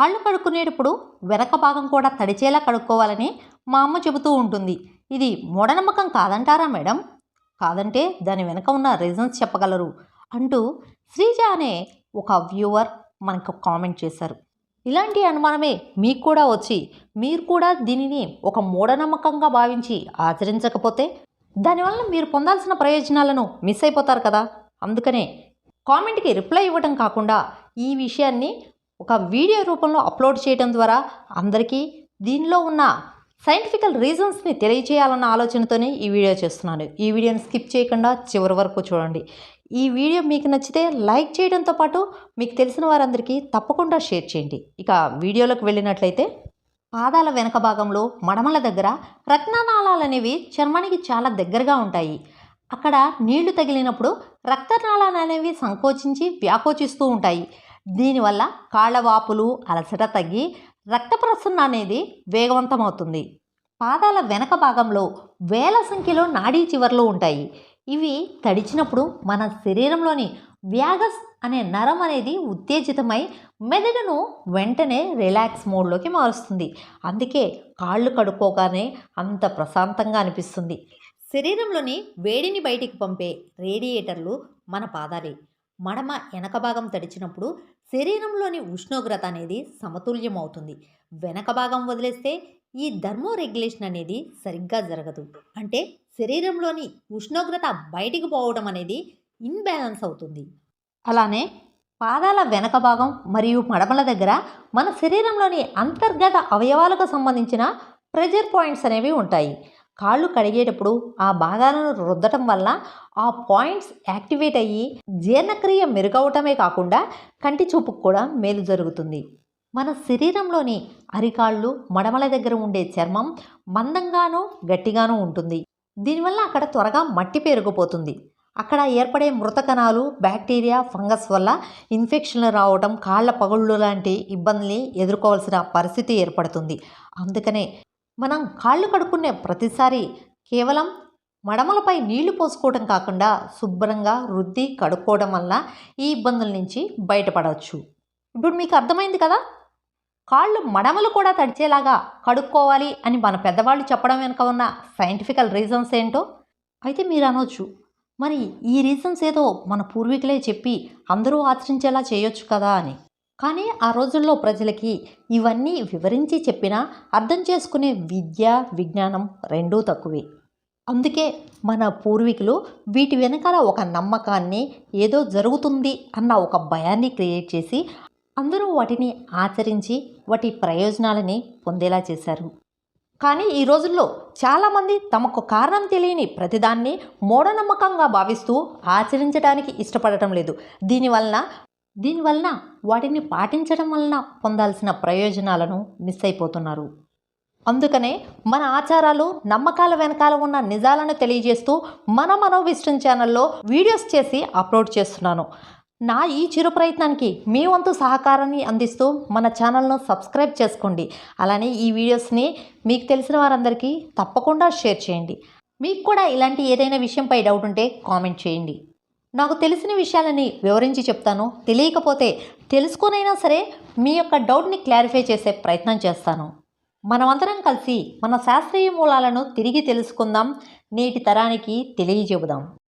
కాళ్ళు కడుక్కునేటప్పుడు వెనక భాగం కూడా తడిచేలా కడుక్కోవాలని మా అమ్మ చెబుతూ ఉంటుంది. ఇది మూఢనమ్మకం కాదంటారా మేడం? కాదంటే దాని వెనక ఉన్న రీజన్స్ చెప్పగలరు అంటూ శ్రీజ అనే ఒక వ్యూవర్ మనకు కామెంట్ చేశారు. ఇలాంటి అనుమానమే మీకు కూడా వచ్చి మీరు కూడా దీనిని ఒక మూఢనమ్మకంగా భావించి ఆచరించకపోతే దానివల్ల మీరు పొందాల్సిన ప్రయోజనాలను మిస్ అయిపోతారు కదా. అందుకనే కామెంట్కి రిప్లై ఇవ్వడం కాకుండా ఈ విషయాన్ని ఒక వీడియో రూపంలో అప్లోడ్ చేయడం ద్వారా అందరికీ దీనిలో ఉన్న సైంటిఫికల్ రీజన్స్ని తెలియచేయాలన్న ఆలోచనతోనే ఈ వీడియో చేస్తున్నాను. ఈ వీడియోని స్కిప్ చేయకుండా చివరి వరకు చూడండి. ఈ వీడియో మీకు నచ్చితే లైక్ చేయడంతో పాటు మీకు తెలిసిన వారందరికీ తప్పకుండా షేర్ చేయండి. ఇక వీడియోలోకి వెళ్ళినట్లయితే పాదాల వెనక భాగంలో మడమల దగ్గర రక్తనాళాలు అనేవి చర్మానికి చాలా దగ్గరగా ఉంటాయి. అక్కడ నీళ్లు తగిలినప్పుడు రక్తనాళాలు అనేవి సంకోచించి వ్యాకోచిస్తూ ఉంటాయి. దీనివల్ల కాళ్ళ వాపులు అలసట తగ్గి రక్త ప్రసరణ అనేది వేగవంతమవుతుంది. పాదాల వెనక భాగంలో వేల సంఖ్యలో నాడీ చివర్లు ఉంటాయి. ఇవి తడిచినప్పుడు మన శరీరంలోని వ్యాగస్ అనే నరం అనేది ఉత్తేజితమై మెదడును వెంటనే రిలాక్స్ మోడ్లోకి మారుస్తుంది. అందుకే కాళ్ళు కడుక్కోగానే అంత ప్రశాంతంగా అనిపిస్తుంది. శరీరంలోని వేడిని బయటికి పంపే రేడియేటర్లు మన పాదాలే. మడమ వెనక భాగం తడిచినప్పుడు శరీరంలోని ఉష్ణోగ్రత అనేది సమతుల్యం అవుతుంది. వెనక భాగం వదిలేస్తే ఈ థర్మో రెగ్యులేషన్ అనేది సరిగ్గా జరగదు. అంటే శరీరంలోని ఉష్ణోగ్రత బయటికి పోవడం అనేది ఇన్బ్యాలెన్స్ అవుతుంది. అలానే పాదాల వెనక భాగం మరియు మడమల దగ్గర మన శరీరంలోని అంతర్గత అవయవాలకు సంబంధించిన ప్రెజర్ పాయింట్స్ అనేవి ఉంటాయి. కాళ్ళు కడిగేటప్పుడు ఆ భాగాలను రుద్దటం వల్ల ఆ పాయింట్స్ యాక్టివేట్ అయ్యి జీర్ణక్రియ మెరుగవటమే కాకుండా కంటి చూపుకు కూడా మేలు జరుగుతుంది. మన శరీరంలోని అరికాళ్ళు మడమల దగ్గర ఉండే చర్మం మందంగానూ గట్టిగానూ ఉంటుంది. దీనివల్ల అక్కడ త్వరగా మట్టి పేరుకుపోతుంది. అక్కడ ఏర్పడే మృత కణాలు బ్యాక్టీరియా ఫంగస్ వల్ల ఇన్ఫెక్షన్లు రావడం కాళ్ళ పగుళ్ళు లాంటి ఇబ్బందుల్ని ఎదుర్కోవాల్సిన పరిస్థితి ఏర్పడుతుంది. అందుకనే మనం కాళ్ళు కడుక్కునే ప్రతిసారి కేవలం మడమలపై నీళ్లు పోసుకోవడం కాకుండా శుభ్రంగా రుద్ది కడుక్కోవడం వల్ల ఈ ఇబ్బందుల నుంచి బయటపడవచ్చు. ఇప్పుడు మీకు అర్థమైంది కదా, కాళ్ళు మడమలు కూడా తడిచేలాగా కడుక్కోవాలి అని మన పెద్దవాళ్ళు చెప్పడం వెనుక ఉన్న సైంటిఫికల్ రీజన్స్ ఏంటో. అయితే మీరు అనొచ్చు, మరి ఈ రీజన్స్ ఏదో మన పూర్వీకులే చెప్పి అందరూ ఆచరించేలా చేయొచ్చు కదా అని. కానీ ఆ రోజుల్లో ప్రజలకి ఇవన్నీ వివరించి చెప్పినా అర్థం చేసుకునే విద్య విజ్ఞానం రెండూ తక్కువే. అందుకే మన పూర్వీకులు వీటి వెనకాల ఒక నమ్మకాన్ని, ఏదో జరుగుతుంది అన్న ఒక భయాన్ని క్రియేట్ చేసి అందరూ వాటిని ఆచరించి వాటి ప్రయోజనాలని పొందేలా చేశారు. కానీ ఈ రోజుల్లో చాలామంది తమకు కారణం తెలియని ప్రతిదాన్ని మూఢనమ్మకంగా భావిస్తూ ఆచరించడానికి ఇష్టపడటం లేదు. దీనివలన వాటిని పాటించడం వలన పొందాల్సిన ప్రయోజనాలను మిస్ అయిపోతున్నారు. అందుకనే మన ఆచారాలు నమ్మకాల వెనకాల ఉన్న నిజాలను తెలియజేస్తూ మన మనోవిష్టం ఛానల్లో వీడియోస్ చేసి అప్లోడ్ చేస్తున్నాను. నా ఈ చిరు ప్రయత్నానికి మీ వంతు సహకారాన్ని అందిస్తూ మన ఛానల్ను సబ్స్క్రైబ్ చేసుకోండి. అలానే ఈ వీడియోస్ని మీకు తెలిసిన వారందరికీ తప్పకుండా షేర్ చేయండి. మీకు కూడా ఇలాంటి ఏదైనా విషయంపై డౌట్ ఉంటే కామెంట్ చేయండి. నాకు తెలిసిన విషయాలని వివరించి చెప్తాను. తెలియకపోతే తెలుసుకునైనా సరే మీ యొక్క డౌట్ని క్లారిఫై చేసే ప్రయత్నం చేస్తాను. మనమందరం కలిసి మన శాస్త్రీయ మూలాలను తిరిగి తెలుసుకుందాం. నేటి తరానికి తెలియజెబుదాం.